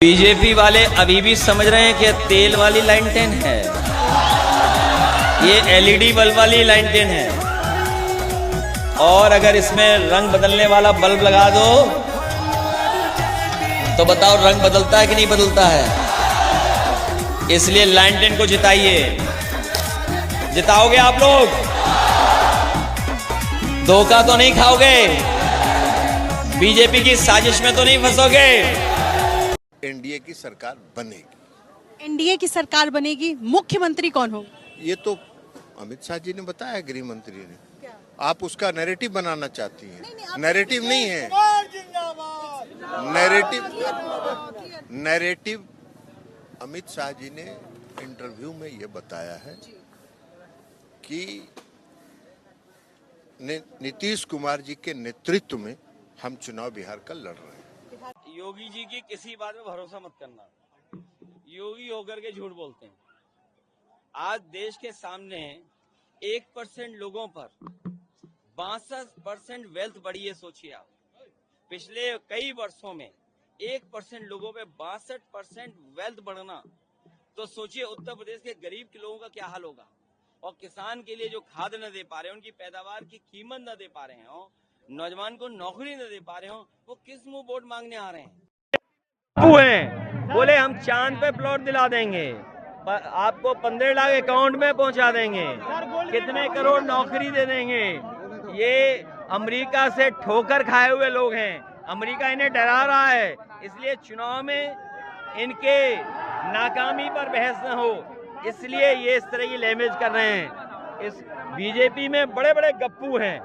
BJP वाले अभी भी समझ रहे हैं कि तेल वाली लालटेन है, ये एलईडी बल्ब वाली लालटेन है। और अगर इसमें रंग बदलने वाला बल्ब लगा दो तो बताओ रंग बदलता है कि नहीं बदलता है। इसलिए लालटेन को जिताइए। जिताओगे आप लोग? धोखा तो नहीं खाओगे? बीजेपी की साजिश में तो नहीं फंसोगे? एनडीए की सरकार बनेगी। एनडीए की सरकार बनेगी। मुख्यमंत्री कौन होगा? ये तो अमित शाह जी ने बताया, गृह मंत्री ने। आप उसका नैरेटिव बनाना चाहती हैं। नैरेटिव नहीं है, नैरेटिव अमित शाह जी ने इंटरव्यू में ये बताया है कि नीतीश कुमार जी के नेतृत्व में हम चुनाव बिहार का लड़ रहे हैं। योगी जी की किसी बात में भरोसा मत करना। योगी होकर के झूठ बोलते हैं। आज देश के सामने 1% लोगों पर 62% वेल्थ बढ़ी है। सोचिए आप, पिछले कई वर्षों में 1% लोगों पे 62% वेल्थ बढ़ना, तो सोचिए उत्तर प्रदेश के गरीब के लोगों का क्या हाल होगा। और किसान के लिए जो खाद न दे पा रहे हैं, उनकी पैदावार की कीमत न दे पा रहे हो, नौजवान को नौकरी न दे पा रहे हो, वो किस मुंह वोट मांगने आ रहे हैं? बोले हम चांद पे प्लॉट दिला देंगे, आपको 15 लाख अकाउंट में पहुंचा देंगे, कितने करोड़ नौकरी दे देंगे। ये अमेरिका से ठोकर खाए हुए लोग हैं। अमेरिका इन्हें डरा रहा है, इसलिए चुनाव में इनके नाकामी पर बहस न हो, इसलिए ये इस तरह की लैंग्वेज कर रहे हैं। इस बीजेपी में बड़े बड़े गप्पू हैं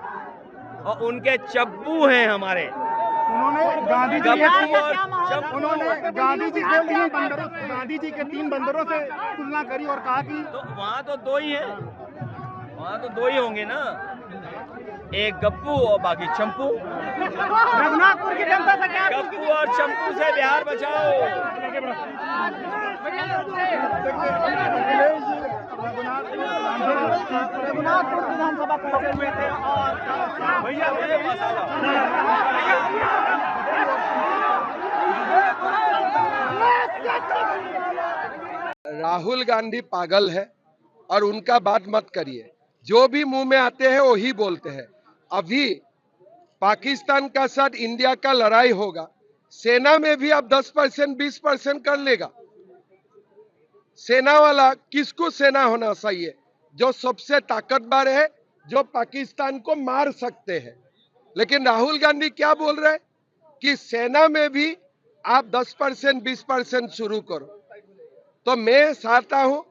और उनके चप्पू हैं हमारे। उन्होंने गांधी जी के 3 बंदरों से तुलना करी और कहा कि तो वहाँ तो 2 ही हैं, वहाँ तो 2 ही होंगे ना, एक गप्पू और बाकी चंपू। रघुनाथपुर की जनता से क्या? गप्पू और चंपू से बिहार बचाओ। रघुनाथपुर विधानसभा पहुंचे हुए थे और राहुल गांधी पागल है और उनका बात मत करिए। जो भी मुंह में आते हैं वही बोलते हैं। अभी पाकिस्तान का साथ इंडिया का लड़ाई होगा, सेना में भी अब 10% 20% कर लेगा। सेना वाला किसको सेना होना चाहिए? जो सबसे ताकतवर है, जो पाकिस्तान को मार सकते हैं। लेकिन राहुल गांधी क्या बोल रहे हैं कि सेना में भी आप 10% 20% शुरू करो। तो मैं चाहता हूं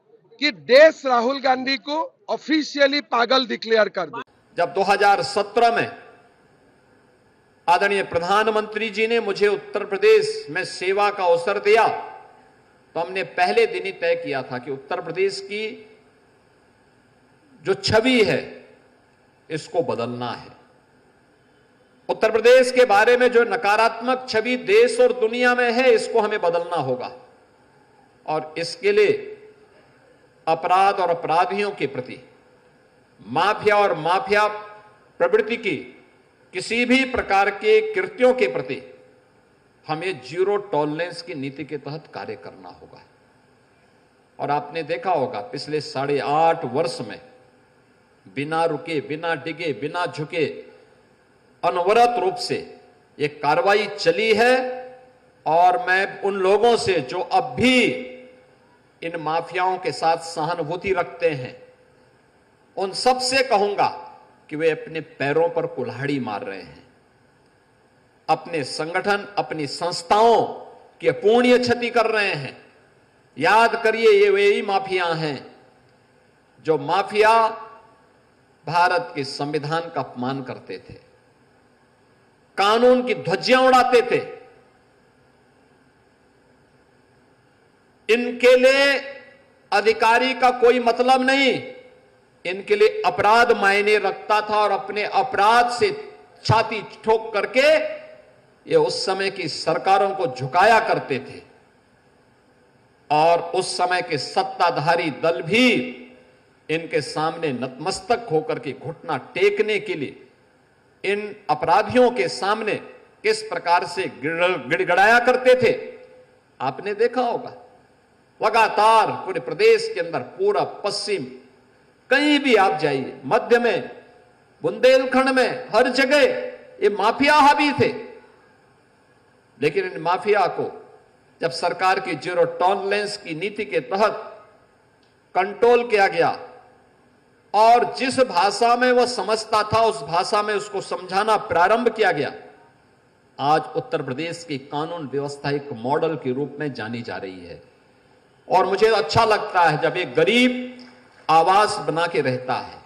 कि देश राहुल गांधी को ऑफिशियली पागल डिक्लेयर कर दे। जब 2017 में आदरणीय प्रधानमंत्री जी ने मुझे उत्तर प्रदेश में सेवा का अवसर दिया, तो हमने पहले दिन ही तय किया था कि उत्तर प्रदेश की जो छवि है इसको बदलना है। उत्तर प्रदेश के बारे में जो नकारात्मक छवि देश और दुनिया में है, इसको हमें बदलना होगा। और इसके लिए अपराध और अपराधियों के प्रति, माफिया और माफिया प्रवृत्ति की किसी भी प्रकार के कृत्यों के प्रति हमें जीरो टॉलरेंस की नीति के तहत कार्य करना होगा। और आपने देखा होगा पिछले 8.5 वर्ष में बिना रुके, बिना डिगे, बिना झुके अनवरत रूप से ये कार्रवाई चली है। और मैं उन लोगों से जो अब भी इन माफियाओं के साथ सहानुभूति रखते हैं, उन सब से कहूंगा कि वे अपने पैरों पर कुल्हाड़ी मार रहे हैं। अपने संगठन, अपनी संस्थाओं की अपूर्णीय क्षति कर रहे हैं। याद करिए, ये वही माफिया हैं जो माफिया भारत के संविधान का अपमान करते थे, कानून की ध्वजियां उड़ाते थे। इनके लिए अधिकारी का कोई मतलब नहीं, इनके लिए अपराध मायने रखता था। और अपने अपराध से छाती ठोक करके ये उस समय की सरकारों को झुकाया करते थे। और उस समय के सत्ताधारी दल भी इनके सामने नतमस्तक होकर के घुटना टेकने के लिए इन अपराधियों के सामने किस प्रकार से गिड़गिड़ाया करते थे, आपने देखा होगा लगातार पूरे प्रदेश के अंदर, पूरा पश्चिम, कहीं भी आप जाइए, मध्य में, बुंदेलखंड में, हर जगह ये माफिया हावी थे। लेकिन इन माफिया को जब सरकार की जीरो टॉलरेंस की नीति के तहत कंट्रोल किया गया और जिस भाषा में वह समझता था उस भाषा में उसको समझाना प्रारंभ किया गया, आज उत्तर प्रदेश की कानून व्यवस्था एक मॉडल के रूप में जानी जा रही है। और मुझे अच्छा लगता है जब एक गरीब आवास बना के रहता है,